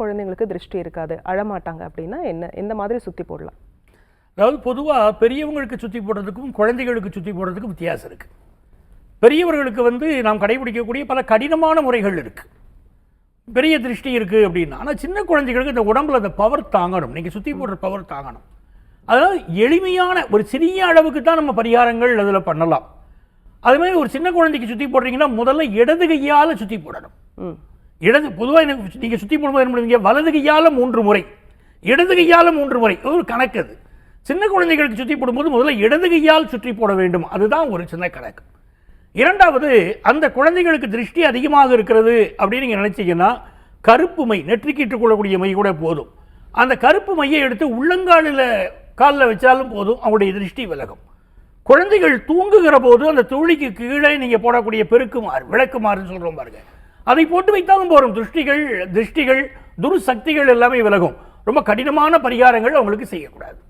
குழந்தைங்களுக்கு திருஷ்டி இருக்காது, அழமாட்டாங்க அப்படின்னா எந்த மாதிரி சுத்தி போடலாம்? அதாவது பொதுவாக பெரியவங்களுக்கு சுற்றி போடுறதுக்கும் குழந்தைகளுக்கு சுற்றி போடுறதுக்கும் வித்தியாசம் இருக்குது. பெரியவர்களுக்கு நாம் கடைபிடிக்கக்கூடிய பல கடினமான முறைகள் இருக்குது. பெரிய திருஷ்டி இருக்குது அப்படின்னா, ஆனால் சின்ன குழந்தைகளுக்கு இந்த உடம்புல அந்த பவர் தாங்கணும், நீங்கள் சுற்றி போடுற பவர் தாங்கணும். அதாவது எளிமையான ஒரு சிறிய அளவுக்கு தான் நம்ம பரிகாரங்கள் அதில் பண்ணலாம். அதுமாதிரி ஒரு சின்ன குழந்தைக்கு சுற்றி போடுறீங்கன்னா முதல்ல இடது கையால் சுற்றி போடணும். பொதுவாக நீங்கள் சுற்றி போடும்போது என்ன பண்ணுவீங்க, வலது கையால் 3 முறை, இடது கையால் 3 முறை, ஒரு கணக்கு. அது சின்ன குழந்தைகளுக்கு சுற்றி போடும்போது முதல்ல இடது கையால் சுற்றி போட வேண்டும், அதுதான் ஒரு சின்ன கணக்கு. இரண்டாவது, அந்த குழந்தைகளுக்கு திருஷ்டி அதிகமாக இருக்கிறது அப்படின்னு நீங்கள் நினைச்சீங்கன்னா கருப்பு மை, நெற்றிக்கிட்டுக் கொள்ளக்கூடிய மை கூட போதும். அந்த கருப்பு மையை எடுத்து உள்ளங்காலில் காலில் வச்சாலும் போதும், அவங்களுடைய திருஷ்டி விலகும். குழந்தைகள் தூங்குகிற போது அந்த துளிக்கு கீழே நீங்கள் போடக்கூடிய பெருக்குமாறு, விளக்குமாறுன்னு சொல்கிறோம் பாருங்க, அதை போட்டு வைத்தாலும் போதும், திருஷ்டிகள் துர்சக்திகள் எல்லாமே விலகும். ரொம்ப கடினமான பரிகாரங்கள் அவங்களுக்கு செய்யக்கூடாது.